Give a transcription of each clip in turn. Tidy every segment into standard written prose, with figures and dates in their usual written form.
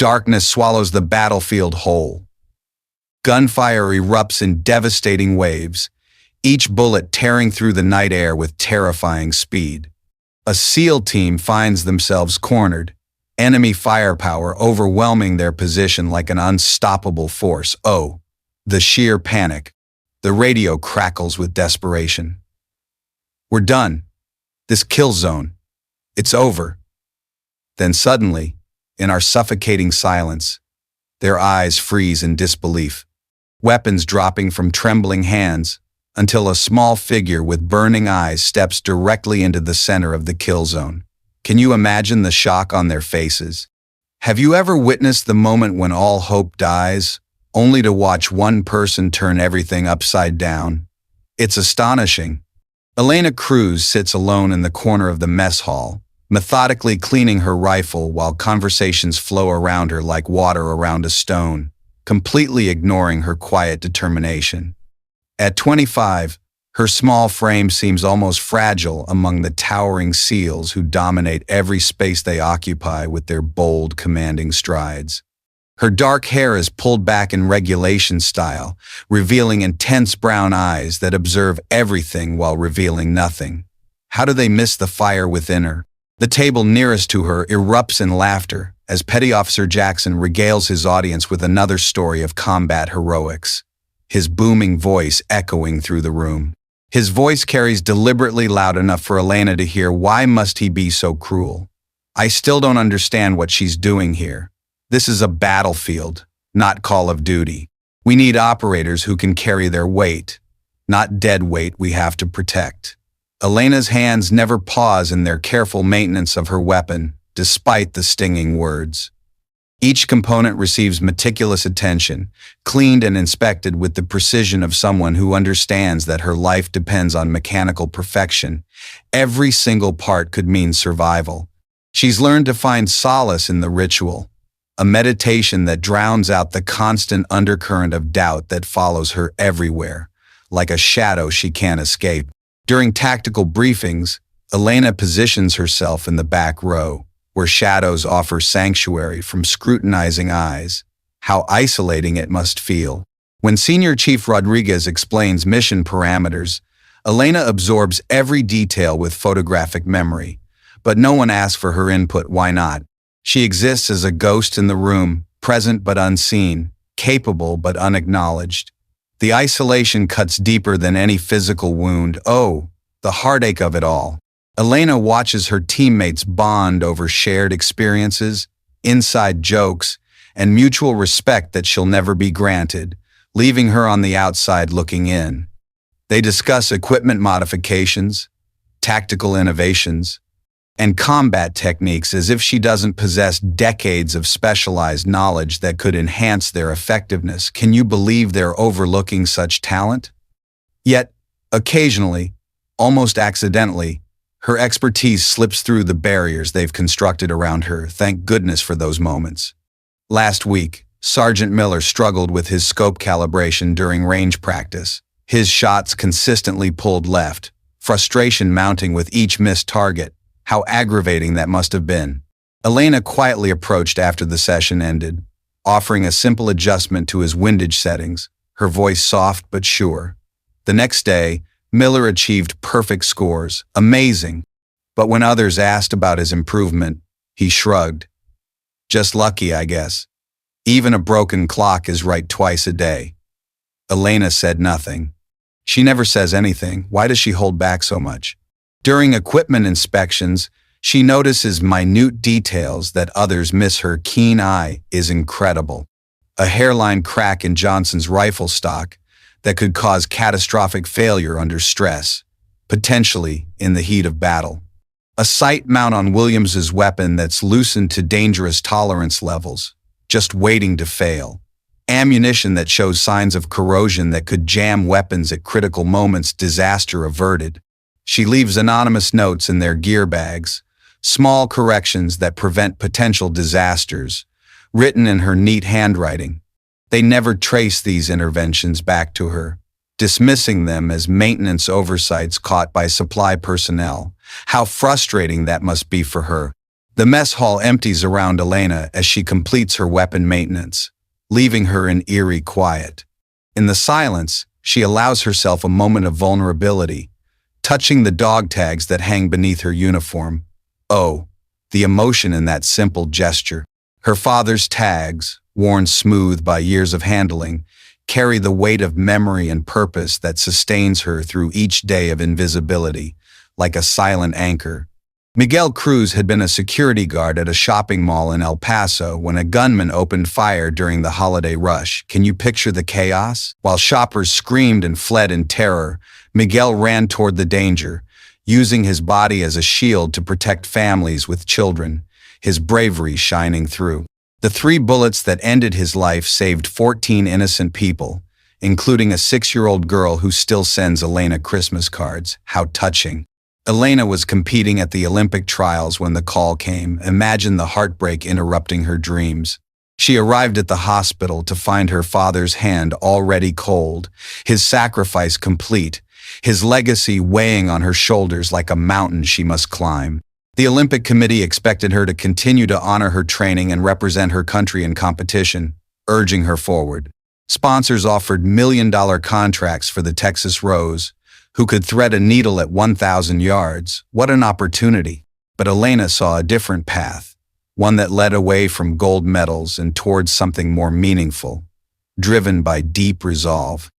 Darkness swallows the battlefield whole. Gunfire erupts in devastating waves, each bullet tearing through the night air with terrifying speed. A SEAL team finds themselves cornered, enemy firepower overwhelming their position like an unstoppable force. Oh, the sheer panic. The radio crackles with desperation. We're done. This kill zone. It's over. Then suddenly, in our suffocating silence, their eyes freeze in disbelief, weapons dropping from trembling hands, until a small figure with burning eyes steps directly into the center of the kill zone. Can you imagine the shock on their faces? Have you ever witnessed the moment when all hope dies, only to watch one person turn everything upside down? It's astonishing. Elena Cruz sits alone in the corner of the mess hall, methodically cleaning her rifle while conversations flow around her like water around a stone, completely ignoring her quiet determination. At 25, her small frame seems almost fragile among the towering SEALs who dominate every space they occupy with their bold, commanding strides. Her dark hair is pulled back in regulation style, revealing intense brown eyes that observe everything while revealing nothing. How do they miss the fire within her? The table nearest to her erupts in laughter as Petty Officer Jackson regales his audience with another story of combat heroics, his booming voice echoing through the room. His voice carries deliberately loud enough for Elena to hear. Why must he be so cruel? I still don't understand what she's doing here. This is a battlefield, not Call of Duty. We need operators who can carry their weight, not dead weight we have to protect. Elena's hands never pause in their careful maintenance of her weapon, despite the stinging words. Each component receives meticulous attention, cleaned and inspected with the precision of someone who understands that her life depends on mechanical perfection. Every single part could mean survival. She's learned to find solace in the ritual, a meditation that drowns out the constant undercurrent of doubt that follows her everywhere, like a shadow she can't escape. During tactical briefings, Elena positions herself in the back row, where shadows offer sanctuary from scrutinizing eyes. How isolating it must feel. When Senior Chief Rodriguez explains mission parameters, Elena absorbs every detail with photographic memory, but no one asks for her input. Why not? She exists as a ghost in the room, present but unseen, capable but unacknowledged. The isolation cuts deeper than any physical wound. Oh, the heartache of it all. Elena watches her teammates bond over shared experiences, inside jokes, and mutual respect that she'll never be granted, leaving her on the outside looking in. They discuss equipment modifications, tactical innovations, and combat techniques as if she doesn't possess decades of specialized knowledge that could enhance their effectiveness. Can you believe they're overlooking such talent? Yet, occasionally, almost accidentally, her expertise slips through the barriers they've constructed around her. Thank goodness for those moments. Last week, Sergeant Miller struggled with his scope calibration during range practice. His shots consistently pulled left, frustration mounting with each missed target. How aggravating that must have been. Elena quietly approached after the session ended, offering a simple adjustment to his windage settings, her voice soft but sure. The next day, Miller achieved perfect scores. Amazing. But when others asked about his improvement, he shrugged. Just lucky, I guess. Even a broken clock is right twice a day. Elena said nothing. She never says anything. Why does she hold back so much? During equipment inspections, she notices minute details that others miss. Her keen eye is incredible. A hairline crack in Johnson's rifle stock that could cause catastrophic failure under stress, potentially in the heat of battle. A sight mount on Williams's weapon that's loosened to dangerous tolerance levels, just waiting to fail. Ammunition that shows signs of corrosion that could jam weapons at critical moments. Disaster averted. She leaves anonymous notes in their gear bags, small corrections that prevent potential disasters, written in her neat handwriting. They never trace these interventions back to her, dismissing them as maintenance oversights caught by supply personnel. How frustrating that must be for her. The mess hall empties around Elena as she completes her weapon maintenance, leaving her in eerie quiet. In the silence, she allows herself a moment of vulnerability, touching the dog tags that hang beneath her uniform. Oh, the emotion in that simple gesture. Her father's tags, worn smooth by years of handling, carry the weight of memory and purpose that sustains her through each day of invisibility, like a silent anchor. Miguel Cruz had been a security guard at a shopping mall in El Paso when a gunman opened fire during the holiday rush. Can you picture the chaos? While shoppers screamed and fled in terror, Miguel ran toward the danger, using his body as a shield to protect families with children, his bravery shining through. The 3 bullets that ended his life saved 14 innocent people, including a 6-year-old girl who still sends Elena Christmas cards. How touching. Elena was competing at the Olympic trials when the call came. Imagine the heartbreak interrupting her dreams. She arrived at the hospital to find her father's hand already cold, his sacrifice complete, his legacy weighing on her shoulders like a mountain she must climb. The Olympic Committee expected her to continue to honor her training and represent her country in competition, urging her forward. Sponsors offered million-dollar contracts for the Texas Rose, who could thread a needle at 1,000 yards. What an opportunity. But Elena saw a different path, one that led away from gold medals and towards something more meaningful, driven by deep resolve.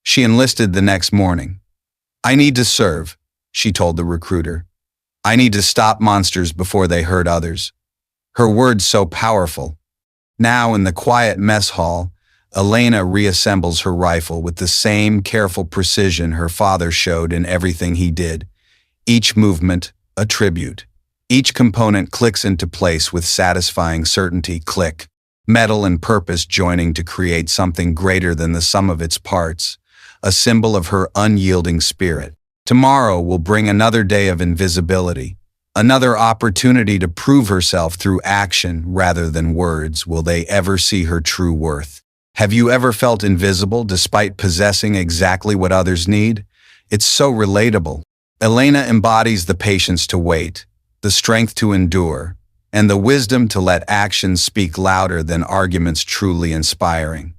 She enlisted the next morning. "I need to serve," she told the recruiter. "I need to stop monsters before they hurt others." Her words so powerful. Now in the quiet mess hall, Elena reassembles her rifle with the same careful precision her father showed in everything he did. Each movement, a tribute. Each component clicks into place with satisfying certainty. Click. Metal and purpose joining to create something greater than the sum of its parts, a symbol of her unyielding spirit. Tomorrow will bring another day of invisibility, another opportunity to prove herself through action rather than words. Will they ever see her true worth? Have you ever felt invisible despite possessing exactly what others need? It's so relatable. Elena embodies the patience to wait, the strength to endure, and the wisdom to let actions speak louder than arguments. Truly inspiring.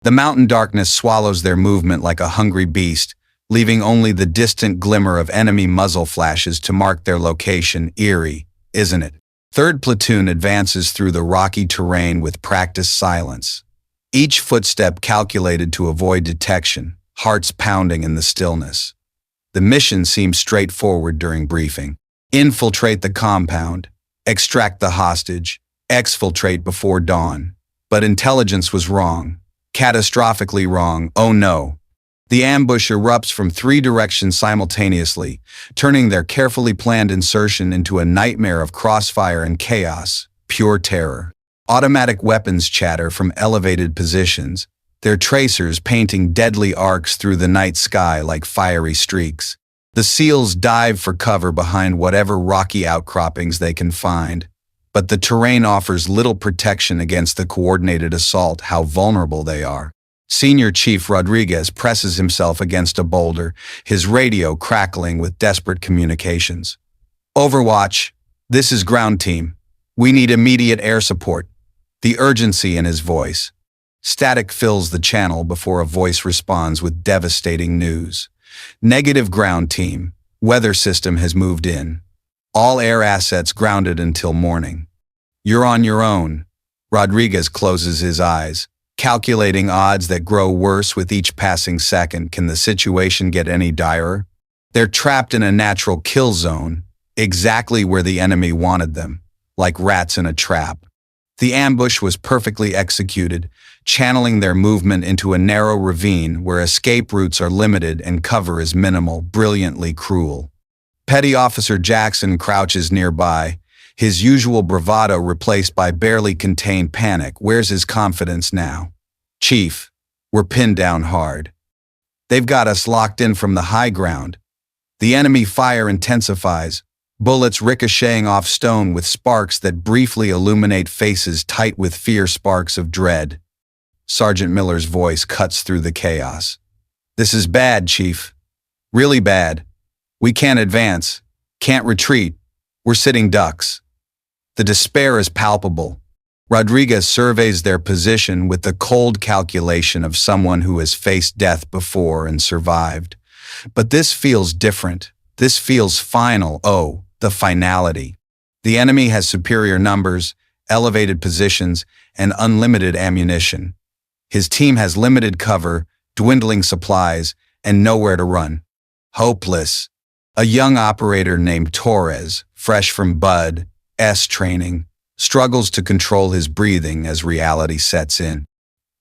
The mountain darkness swallows their movement like a hungry beast, leaving only the distant glimmer of enemy muzzle flashes to mark their location. Eerie, isn't it? 3rd Platoon advances through the rocky terrain with practiced silence. Each footstep calculated to avoid detection, hearts pounding in the stillness. The mission seems straightforward during briefing. Infiltrate the compound, extract the hostage, exfiltrate before dawn. But intelligence was wrong, catastrophically wrong. Oh no. The ambush erupts from 3 directions simultaneously, turning their carefully planned insertion into a nightmare of crossfire and chaos, pure terror. Automatic weapons chatter from elevated positions, their tracers painting deadly arcs through the night sky like fiery streaks. The SEALs dive for cover behind whatever rocky outcroppings they can find, but the terrain offers little protection against the coordinated assault. How vulnerable they are. Senior Chief Rodriguez presses himself against a boulder, his radio crackling with desperate communications. "Overwatch, this is ground team. We need immediate air support." The urgency in his voice. Static fills the channel before a voice responds with devastating news. "Negative ground team. Weather system has moved in. All air assets grounded until morning. You're on your own." Rodriguez closes his eyes, calculating odds that grow worse with each passing second. Can the situation get any direr? They're trapped in a natural kill zone, exactly where the enemy wanted them, like rats in a trap. The ambush was perfectly executed, channeling their movement into a narrow ravine where escape routes are limited and cover is minimal. Brilliantly cruel. Petty Officer Jackson crouches nearby, his usual bravado replaced by barely contained panic. Where's his confidence now? "Chief, we're pinned down hard. They've got us locked in from the high ground. The enemy fire intensifies, bullets ricocheting off stone with sparks that briefly illuminate faces tight with fear. Sparks of dread." Sergeant Miller's voice cuts through the chaos. "This is bad, Chief. Really bad. We can't advance, can't retreat. We're sitting ducks." The despair is palpable. Rodriguez surveys their position with the cold calculation of someone who has faced death before and survived. But this feels different. This feels final. Oh, the finality. The enemy has superior numbers, elevated positions, and unlimited ammunition. His team has limited cover, dwindling supplies, and nowhere to run. Hopeless. A young operator named Torres, fresh from Bud.'s training, struggles to control his breathing as reality sets in.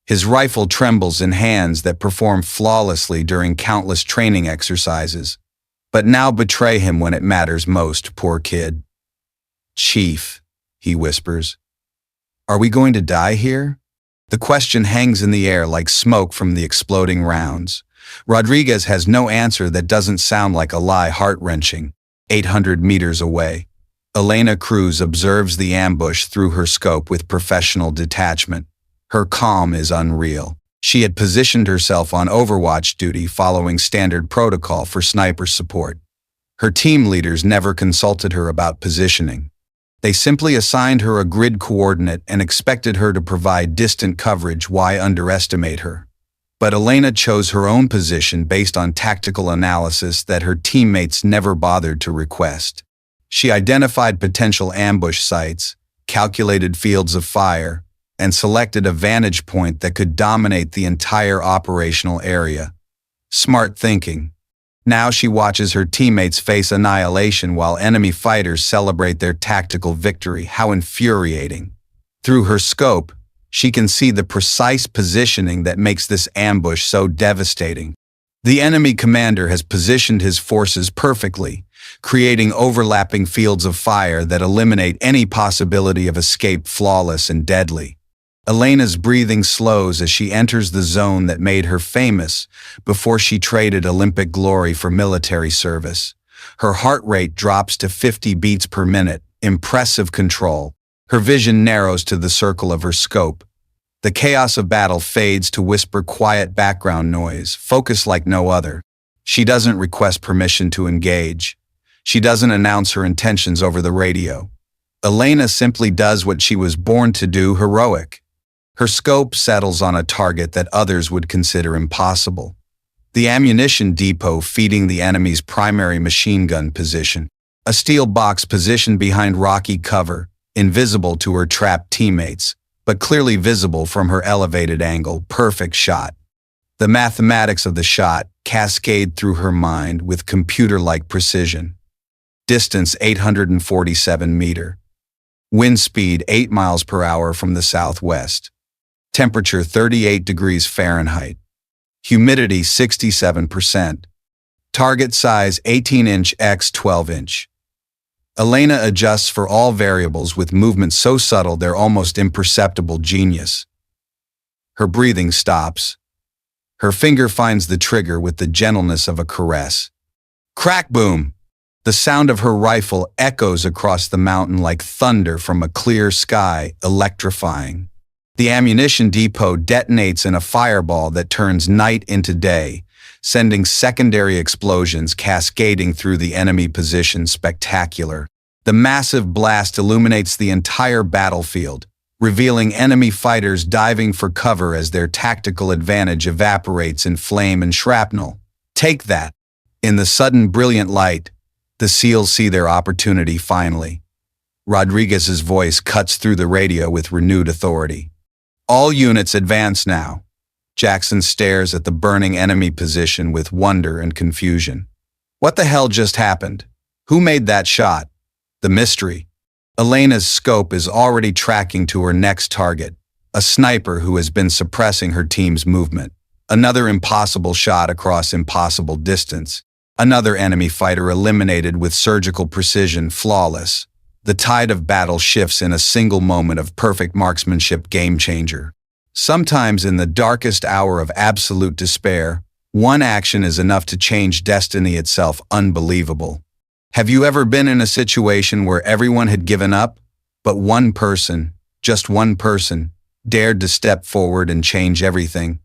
His rifle trembles in hands that perform flawlessly during countless training exercises, but now betray him when it matters most, poor kid. "Chief," he whispers, "are we going to die here?" The question hangs in the air like smoke from the exploding rounds. Rodriguez has no answer that doesn't sound like a lie, heart-wrenching. 800 meters away, Elena Cruz observes the ambush through her scope with professional detachment. Her calm is unreal. She had positioned herself on overwatch duty following standard protocol for sniper support. Her team leaders never consulted her about positioning. They simply assigned her a grid coordinate and expected her to provide distant coverage. Why underestimate her? But Elena chose her own position based on tactical analysis that her teammates never bothered to request. She identified potential ambush sites, calculated fields of fire, and selected a vantage point that could dominate the entire operational area. Smart thinking. Now she watches her teammates face annihilation while enemy fighters celebrate their tactical victory. How infuriating. Through her scope, she can see the precise positioning that makes this ambush so devastating. The enemy commander has positioned his forces perfectly, creating overlapping fields of fire that eliminate any possibility of escape, flawless and deadly. Elena's breathing slows as she enters the zone that made her famous before she traded Olympic glory for military service. Her heart rate drops to 50 beats per minute, impressive control. Her vision narrows to the circle of her scope. The chaos of battle fades to whisper quiet background noise, focus like no other. She doesn't request permission to engage. She doesn't announce her intentions over the radio. Elena simply does what she was born to do, heroic. Her scope settles on a target that others would consider impossible. The ammunition depot feeding the enemy's primary machine gun position. A steel box positioned behind rocky cover, invisible to her trapped teammates, but clearly visible from her elevated angle. Perfect shot. The mathematics of the shot cascade through her mind with computer-like precision. Distance 847 meters. Wind speed 8 miles per hour from the southwest. Temperature 38 degrees Fahrenheit. Humidity 67%. Target size 18-inch x 12-inch. Elena adjusts for all variables with movements so subtle they're almost imperceptible. Genius. Her breathing stops. Her finger finds the trigger with the gentleness of a caress. Crack boom! The sound of her rifle echoes across the mountain like thunder from a clear sky, electrifying. The ammunition depot detonates in a fireball that turns night into day, sending secondary explosions cascading through the enemy position. Spectacular. The massive blast illuminates the entire battlefield, revealing enemy fighters diving for cover as their tactical advantage evaporates in flame and shrapnel. Take that! In the sudden brilliant light, the SEALs see their opportunity finally. Rodriguez's voice cuts through the radio with renewed authority. All units advance now. Jackson stares at the burning enemy position with wonder and confusion. What the hell just happened? Who made that shot? The mystery. Elena's scope is already tracking to her next target, a sniper who has been suppressing her team's movement. Another impossible shot across impossible distance. Another enemy fighter eliminated with surgical precision, flawless. The tide of battle shifts in a single moment of perfect marksmanship. Game changer. Sometimes in the darkest hour of absolute despair, one action is enough to change destiny itself. Unbelievable. Have you ever been in a situation where everyone had given up, but one person, just one person, dared to step forward and change everything?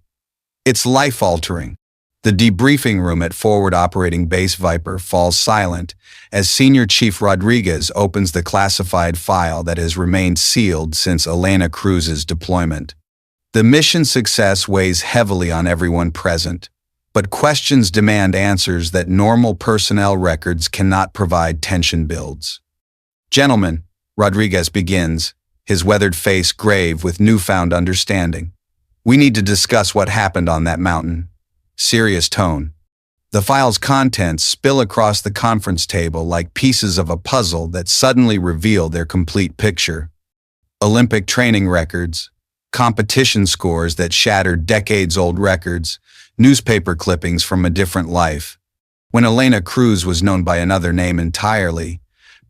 It's life-altering. The debriefing room at Forward Operating Base Viper falls silent as Senior Chief Rodriguez opens the classified file that has remained sealed since Elena Cruz's deployment. The mission's success weighs heavily on everyone present, but questions demand answers that normal personnel records cannot provide. Tension builds. "Gentlemen," Rodriguez begins, his weathered face grave with newfound understanding, "we need to discuss what happened on that mountain." Serious tone. The file's contents spill across the conference table like pieces of a puzzle that suddenly reveal their complete picture. Olympic training records, competition scores that shattered decades-old records, newspaper clippings from a different life. When Elena Cruz was known by another name entirely,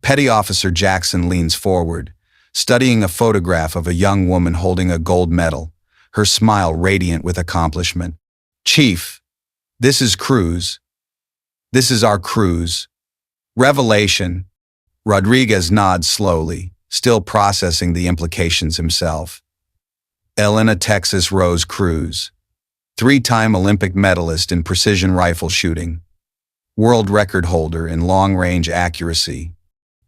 Petty Officer Jackson leans forward, studying a photograph of a young woman holding a gold medal, her smile radiant with accomplishment. "Chief, this is Cruz. This is our Cruz." Revelation. Rodriguez nods slowly, still processing the implications himself. Elena Texas Rose Cruz, three-time Olympic medalist in precision rifle shooting, world record holder in long-range accuracy.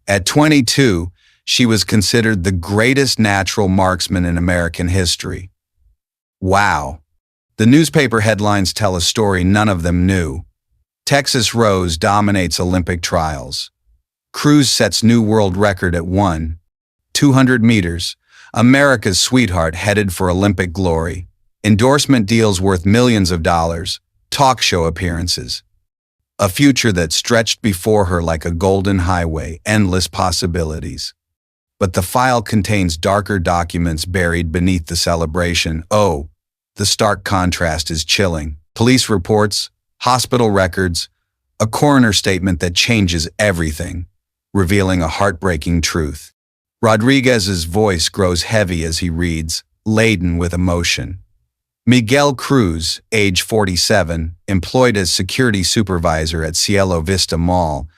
At 22, she was considered the greatest natural marksman in American history. Wow. The newspaper headlines tell a story none of them knew. Texas Rose dominates Olympic trials. Cruz sets new world record at 200 meters. America's sweetheart headed for Olympic glory. Endorsement deals worth millions of dollars. Talk show appearances. A future that stretched before her like a golden highway, endless possibilities. But the file contains darker documents buried beneath the celebration. Oh, the stark contrast is chilling. Police reports, hospital records, a coroner statement that changes everything, revealing a heartbreaking truth. Rodriguez's voice grows heavy as he reads, laden with emotion. Miguel Cruz, age 47, employed as security supervisor at Cielo Vista Mall,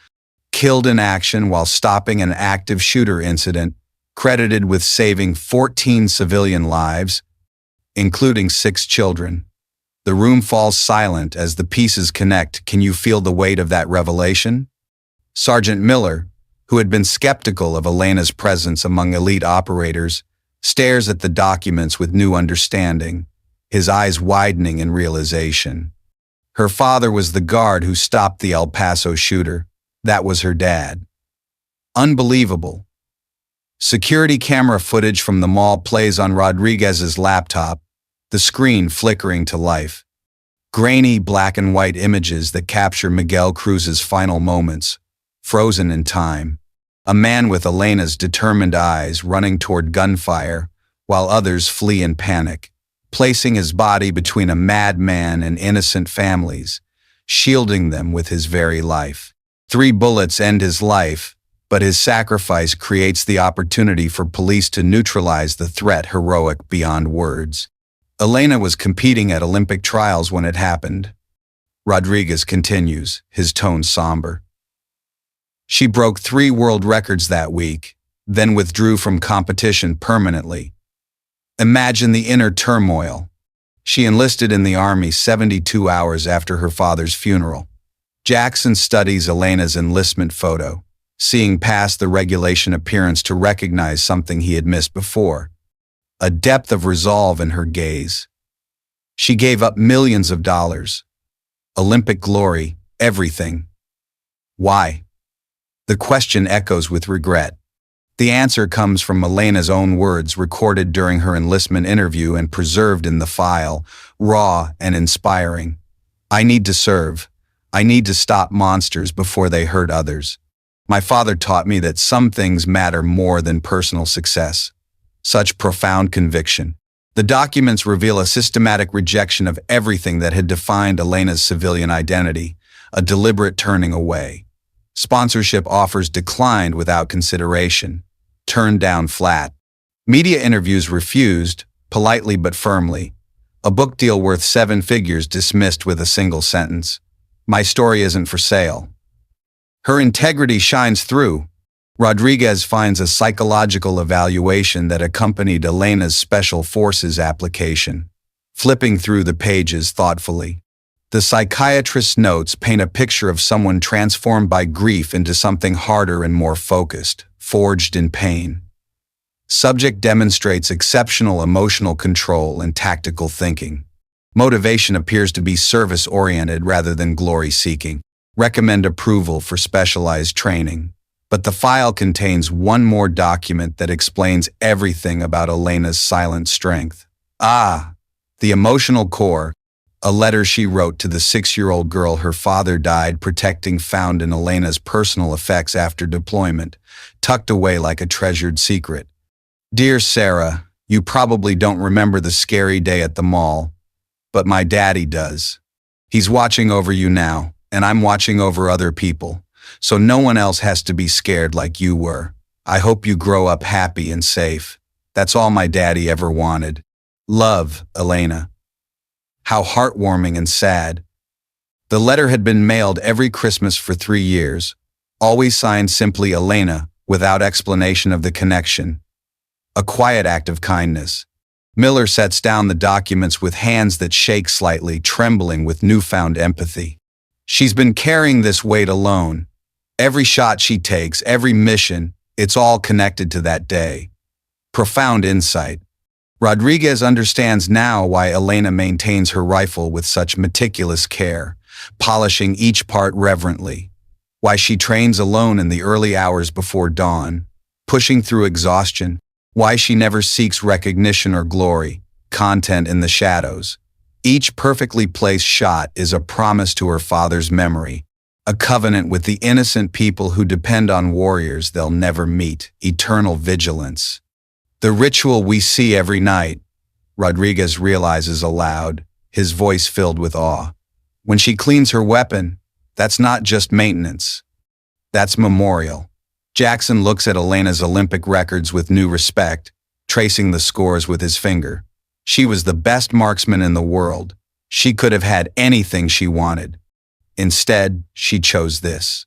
killed in action while stopping an active shooter incident, credited with saving 14 civilian lives, including 6 children. The room falls silent as the pieces connect. Can you feel the weight of that revelation? Sergeant Miller, who had been skeptical of Elena's presence among elite operators, stares at the documents with new understanding, his eyes widening in realization. Her father was the guard who stopped the El Paso shooter. That was her dad. Unbelievable. Security camera footage from the mall plays on Rodriguez's laptop, the screen flickering to life. Grainy black and white images that capture Miguel Cruz's final moments, frozen in time. A man with Elena's determined eyes running toward gunfire, while others flee in panic, placing his body between a madman and innocent families, shielding them with his very life. 3 bullets end his life, but his sacrifice creates the opportunity for police to neutralize the threat, heroic beyond words. Elena was competing at Olympic trials when it happened. Rodriguez continues, his tone somber. She broke 3 world records that week, then withdrew from competition permanently. Imagine the inner turmoil. She enlisted in the Army 72 hours after her father's funeral. Jackson studies Elena's enlistment photo, seeing past the regulation appearance to recognize something he had missed before. A depth of resolve in her gaze. She gave up millions of dollars. Olympic glory, everything. Why? The question echoes with regret. The answer comes from Elena's own words recorded during her enlistment interview and preserved in the file, raw and inspiring. "I need to serve. I need to stop monsters before they hurt others. My father taught me that some things matter more than personal success." Such profound conviction. The documents reveal a systematic rejection of everything that had defined Elena's civilian identity, a deliberate turning away. Sponsorship offers declined without consideration, turned down flat. Media interviews refused, politely but firmly. A book deal worth 7 figures dismissed with a single sentence. "My story isn't for sale." Her integrity shines through. Rodriguez finds a psychological evaluation that accompanied Elena's Special Forces application, flipping through the pages thoughtfully. The psychiatrist's notes paint a picture of someone transformed by grief into something harder and more focused, forged in pain. Subject demonstrates exceptional emotional control and tactical thinking. Motivation appears to be service-oriented rather than glory-seeking. Recommend approval for specialized training. But the file contains one more document that explains everything about Elena's silent strength. The emotional core, a letter she wrote to the 6-year-old girl her father died protecting, found in Elena's personal effects after deployment, tucked away like a treasured secret. Dear Sarah, you probably don't remember the scary day at the mall, but my daddy does. He's watching over you now, and I'm watching over other people, so no one else has to be scared like you were. I hope you grow up happy and safe. That's all my daddy ever wanted. Love, Elena. How heartwarming and sad. The letter had been mailed every Christmas for 3 years, always signed simply Elena, without explanation of the connection. A quiet act of kindness. Miller sets down the documents with hands that shake slightly, trembling with newfound empathy. She's been carrying this weight alone. Every shot she takes, every mission, it's all connected to that day. Profound insight. Rodriguez understands now why Elena maintains her rifle with such meticulous care, polishing each part reverently. Why she trains alone in the early hours before dawn, pushing through exhaustion. Why she never seeks recognition or glory, content in the shadows. Each perfectly placed shot is a promise to her father's memory, a covenant with the innocent people who depend on warriors they'll never meet, eternal vigilance. The ritual we see every night, Rodriguez realizes aloud, his voice filled with awe. When she cleans her weapon, that's not just maintenance. That's memorial. Jackson looks at Elena's Olympic records with new respect, tracing the scores with his finger. She was the best marksman in the world. She could have had anything she wanted. Instead, she chose this.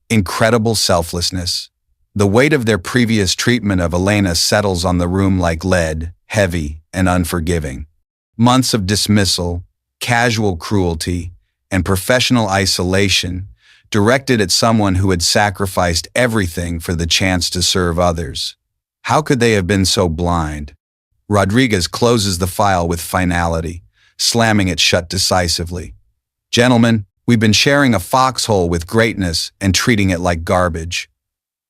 Incredible selflessness. The weight of their previous treatment of Elena settles on the room like lead, heavy and unforgiving. Months of dismissal, casual cruelty, and professional isolation directed at someone who had sacrificed everything for the chance to serve others. How could they have been so blind? Rodriguez closes the file with finality, slamming it shut decisively. Gentlemen, we've been sharing a foxhole with greatness and treating it like garbage.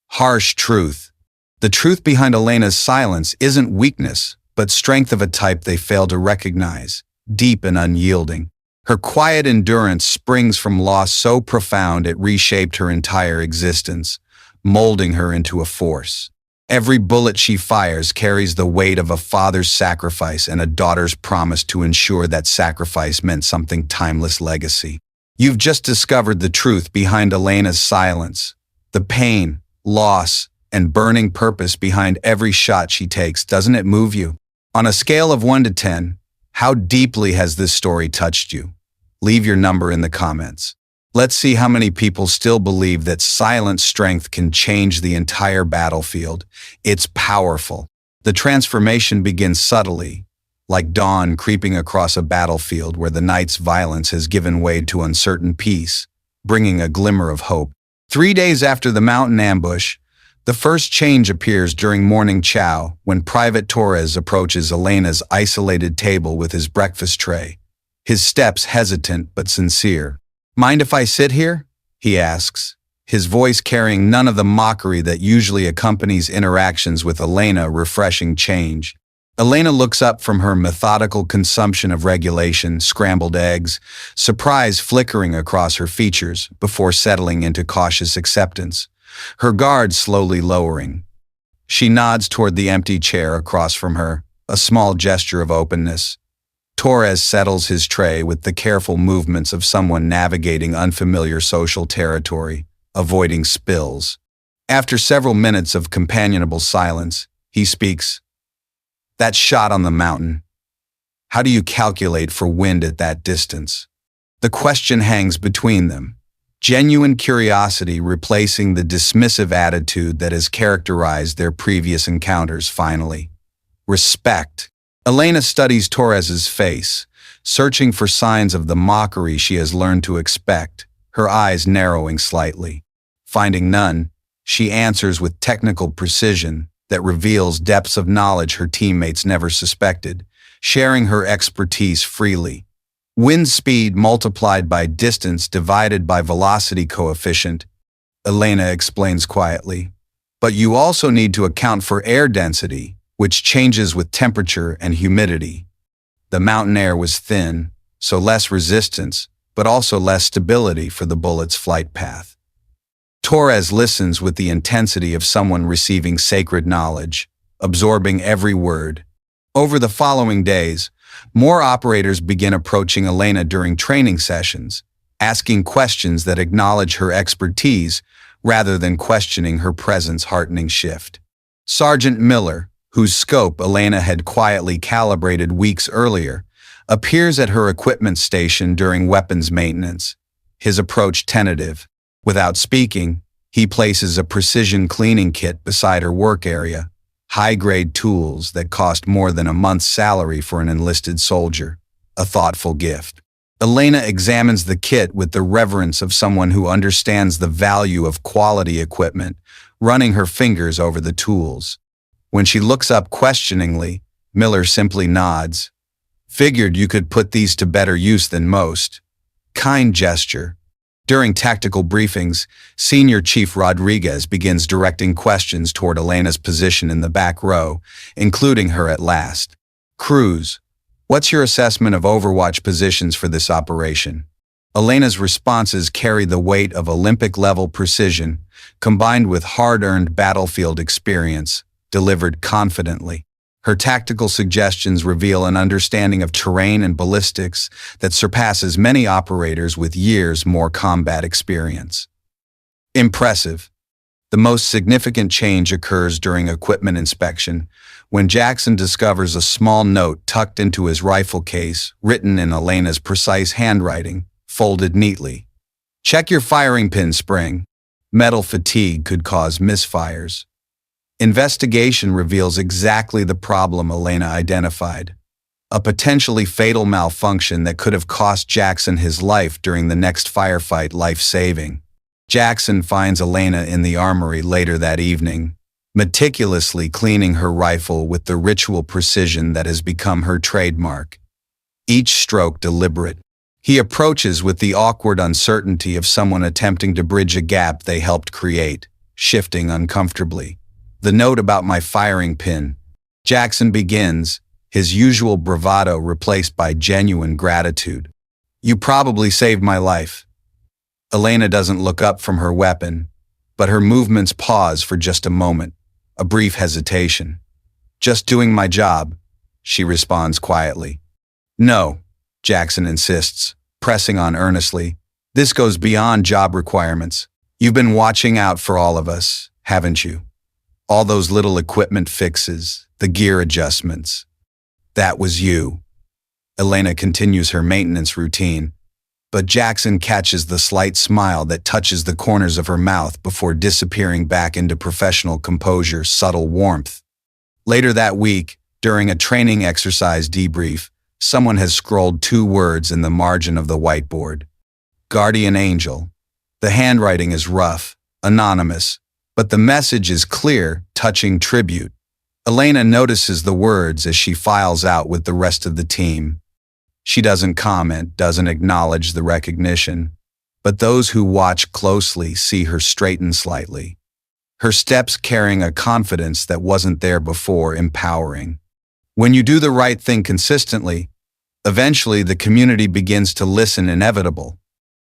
Harsh truth. The truth behind Elena's silence isn't weakness, but strength of a type they fail to recognize, deep and unyielding. Her quiet endurance springs from loss so profound it reshaped her entire existence, molding her into a force. Every bullet she fires carries the weight of a father's sacrifice and a daughter's promise to ensure that sacrifice meant something timeless legacy. You've just discovered the truth behind Elena's silence, the pain, loss, and burning purpose behind every shot she takes. Doesn't it move you? On a scale of 1 to 10, how deeply has this story touched you? Leave your number in the comments. Let's see how many people still believe that silent strength can change the entire battlefield. It's powerful. The transformation begins subtly, like dawn creeping across a battlefield where the night's violence has given way to uncertain peace, bringing a glimmer of hope. 3 days after the mountain ambush, the first change appears during morning chow when Private Torres approaches Elena's isolated table with his breakfast tray. His steps hesitant but sincere. Mind if I sit here? He asks, his voice carrying none of the mockery that usually accompanies interactions with Elena. Refreshing change. Elena looks up from her methodical consumption of regulation, scrambled eggs, surprise flickering across her features before settling into cautious acceptance, her guard slowly lowering. She nods toward the empty chair across from her, a small gesture of openness. Torres settles his tray with the careful movements of someone navigating unfamiliar social territory, avoiding spills. After several minutes of companionable silence, he speaks. That shot on the mountain. How do you calculate for wind at that distance? The question hangs between them, genuine curiosity replacing the dismissive attitude that has characterized their previous encounters. Finally, respect. Elena studies Torres's face, searching for signs of the mockery she has learned to expect, her eyes narrowing slightly. Finding none, she answers with technical precision that reveals depths of knowledge her teammates never suspected, sharing her expertise freely. Wind speed multiplied by distance divided by velocity coefficient, Elena explains quietly. But you also need to account for air density, which changes with temperature and humidity. The mountain air was thin, so less resistance, but also less stability for the bullet's flight path. Torres listens with the intensity of someone receiving sacred knowledge, absorbing every word. Over the following days, more operators begin approaching Elena during training sessions, asking questions that acknowledge her expertise rather than questioning her presence heartening shift. Sergeant Miller, whose scope Elena had quietly calibrated weeks earlier, appears at her equipment station during weapons maintenance, his approach tentative. Without speaking, he places a precision cleaning kit beside her work area, high-grade tools that cost more than a month's salary for an enlisted soldier, a thoughtful gift. Elena examines the kit with the reverence of someone who understands the value of quality equipment, running her fingers over the tools. When she looks up questioningly, Miller simply nods. Figured you could put these to better use than most. Kind gesture. During tactical briefings, Senior Chief Rodriguez begins directing questions toward Elena's position in the back row, including her at last. Cruz, what's your assessment of Overwatch positions for this operation? Elena's responses carry the weight of Olympic-level precision, combined with hard-earned battlefield experience, delivered confidently. Her tactical suggestions reveal an understanding of terrain and ballistics that surpasses many operators with years more combat experience. Impressive. The most significant change occurs during equipment inspection, when Jackson discovers a small note tucked into his rifle case, written in Elena's precise handwriting, folded neatly. Check your firing pin spring. Metal fatigue could cause misfires. Investigation reveals exactly the problem Elena identified. A potentially fatal malfunction that could have cost Jackson his life during the next firefight, life-saving. Jackson finds Elena in the armory later that evening, meticulously cleaning her rifle with the ritual precision that has become her trademark. Each stroke deliberate. He approaches with the awkward uncertainty of someone attempting to bridge a gap they helped create, shifting uncomfortably. The note about my firing pin. Jackson begins, his usual bravado replaced by genuine gratitude. You probably saved my life. Elena doesn't look up from her weapon, but her movements pause for just a moment, a brief hesitation. Just doing my job, she responds quietly. No, Jackson insists, pressing on earnestly. This goes beyond job requirements. You've been watching out for all of us, haven't you? All those little equipment fixes, the gear adjustments. That was you. Elena continues her maintenance routine, but Jackson catches the slight smile that touches the corners of her mouth before disappearing back into professional composure, subtle warmth. Later that week, during a training exercise debrief, someone has scrolled 2 words in the margin of the whiteboard. Guardian Angel. The handwriting is rough, anonymous, but the message is clear, touching tribute. Elena notices the words as she files out with the rest of the team. She doesn't comment, doesn't acknowledge the recognition, but those who watch closely see her straighten slightly. Her steps carrying a confidence that wasn't there before, empowering. When you do the right thing consistently, eventually the community begins to listen, inevitable.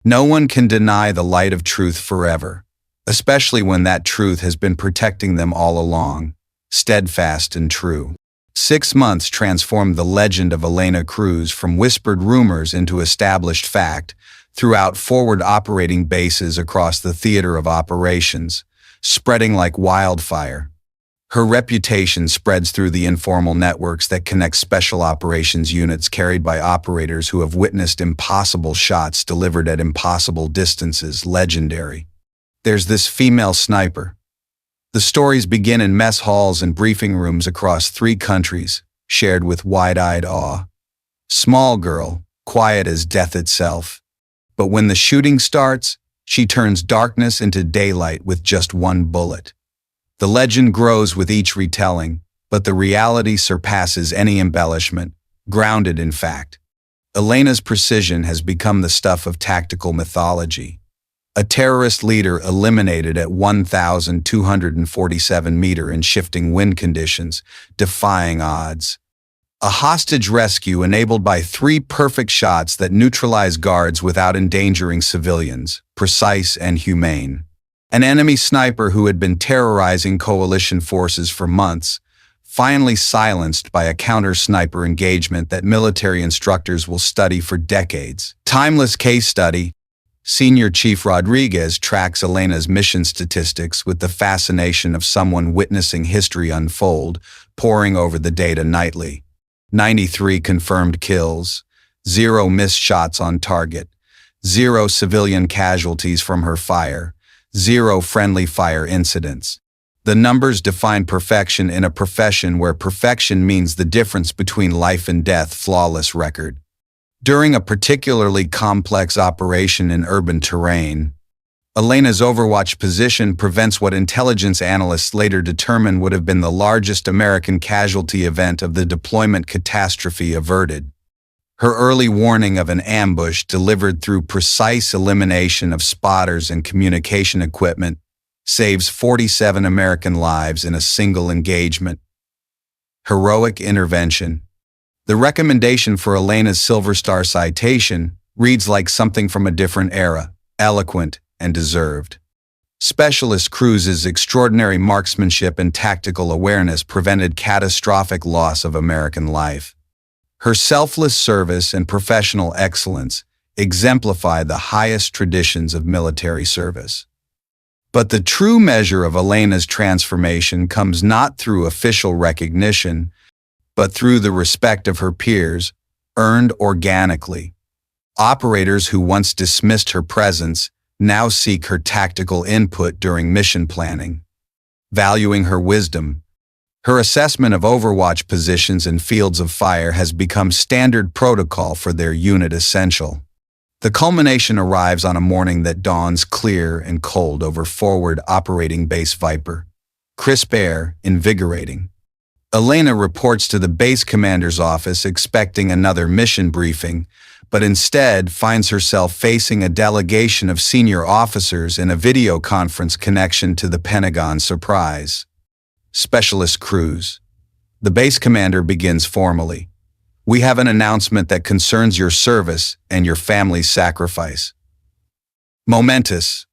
No one can deny the light of truth forever, especially when that truth has been protecting them all along, steadfast and true. 6 months transformed the legend of Elena Cruz from whispered rumors into established fact throughout forward operating bases across the theater of operations, spreading like wildfire. Her reputation spreads through the informal networks that connect special operations units carried by operators who have witnessed impossible shots delivered at impossible distances, legendary. There's this female sniper. The stories begin in mess halls and briefing rooms across 3 countries, shared with wide-eyed awe. Small girl, quiet as death itself. But when the shooting starts, she turns darkness into daylight with just one bullet. The legend grows with each retelling, but the reality surpasses any embellishment, grounded in fact. Elena's precision has become the stuff of tactical mythology. A terrorist leader eliminated at 1,247 meter in shifting wind conditions, defying odds. A hostage rescue enabled by 3 perfect shots that neutralize guards without endangering civilians, precise and humane. An enemy sniper who had been terrorizing coalition forces for months, finally silenced by a counter-sniper engagement that military instructors will study for decades. Timeless case study. Senior Chief Rodriguez tracks Elena's mission statistics with the fascination of someone witnessing history unfold, poring over the data nightly. 93 confirmed kills, 0 missed shots on target, 0 civilian casualties from her fire, 0 friendly fire incidents. The numbers define perfection in a profession where perfection means the difference between life and death. Flawless record. During a particularly complex operation in urban terrain, Elena's overwatch position prevents what intelligence analysts later determined would have been the largest American casualty event of the deployment catastrophe averted. Her early warning of an ambush delivered through precise elimination of spotters and communication equipment saves 47 American lives in a single engagement. Heroic intervention. The recommendation for Elena's Silver Star citation reads like something from a different era, eloquent and deserved. Specialist Cruz's extraordinary marksmanship and tactical awareness prevented catastrophic loss of American life. Her selfless service and professional excellence exemplify the highest traditions of military service. But the true measure of Elena's transformation comes not through official recognition, but through the respect of her peers, earned organically. Operators who once dismissed her presence now seek her tactical input during mission planning. Valuing her wisdom, her assessment of overwatch positions and fields of fire has become standard protocol for their unit essential. The culmination arrives on a morning that dawns clear and cold over forward operating base Viper. Crisp air, invigorating. Elena reports to the base commander's office expecting another mission briefing, but instead finds herself facing a delegation of senior officers in a video conference connection to the Pentagon. Surprise. Specialist Cruz. The base commander begins formally. We have an announcement that concerns your service and your family's sacrifice. Momentous.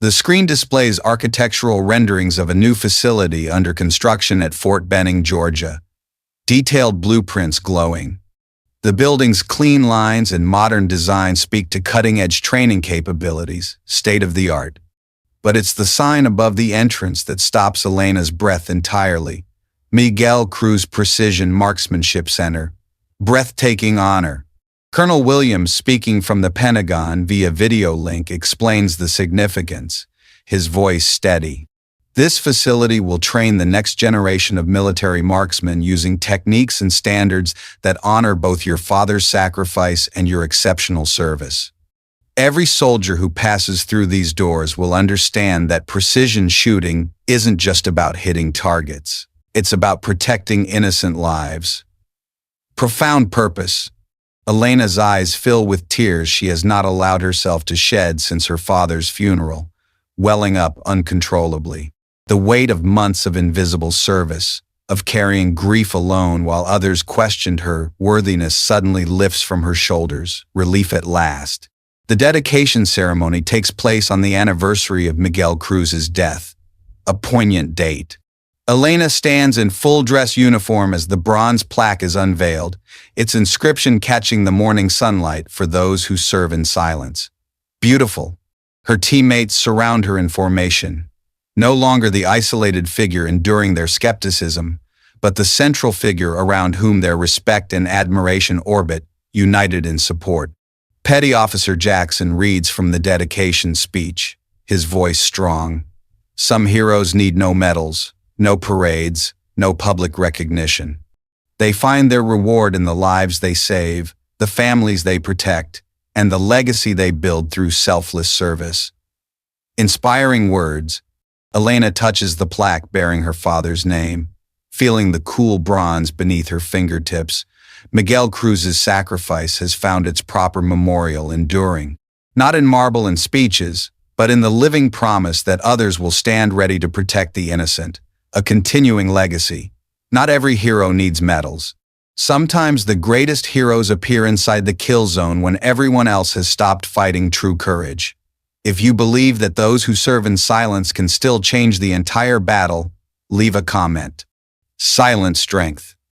The screen displays architectural renderings of a new facility under construction at Fort Benning, Georgia. Detailed blueprints glowing. The building's clean lines and modern design speak to cutting-edge training capabilities, state-of-the-art. But it's the sign above the entrance that stops Elena's breath entirely. Miguel Cruz Precision Marksmanship Center. Breathtaking honor. Colonel Williams, speaking from the Pentagon via video link, explains the significance, his voice steady. This facility will train the next generation of military marksmen using techniques and standards that honor both your father's sacrifice and your exceptional service. Every soldier who passes through these doors will understand that precision shooting isn't just about hitting targets. It's about protecting innocent lives. Profound purpose. Elena's eyes fill with tears she has not allowed herself to shed since her father's funeral, welling up uncontrollably. The weight of months of invisible service, of carrying grief alone while others questioned her worthiness, suddenly lifts from her shoulders, relief at last. The dedication ceremony takes place on the anniversary of Miguel Cruz's death, a poignant date. Elena stands in full dress uniform as the bronze plaque is unveiled, its inscription catching the morning sunlight for those who serve in silence. Beautiful. Her teammates surround her in formation, no longer the isolated figure enduring their skepticism, but the central figure around whom their respect and admiration orbit, united in support. Petty Officer Jackson reads from the dedication speech, his voice strong. Some heroes need no medals, no parades, no public recognition. They find their reward in the lives they save, the families they protect, and the legacy they build through selfless service. Inspiring words. Elena touches the plaque bearing her father's name. Feeling the cool bronze beneath her fingertips, Miguel Cruz's sacrifice has found its proper memorial enduring, not in marble and speeches, but in the living promise that others will stand ready to protect the innocent, a continuing legacy. Not every hero needs medals. Sometimes the greatest heroes appear inside the kill zone when everyone else has stopped fighting true courage. If you believe that those who serve in silence can still change the entire battle, leave a comment. Silent strength.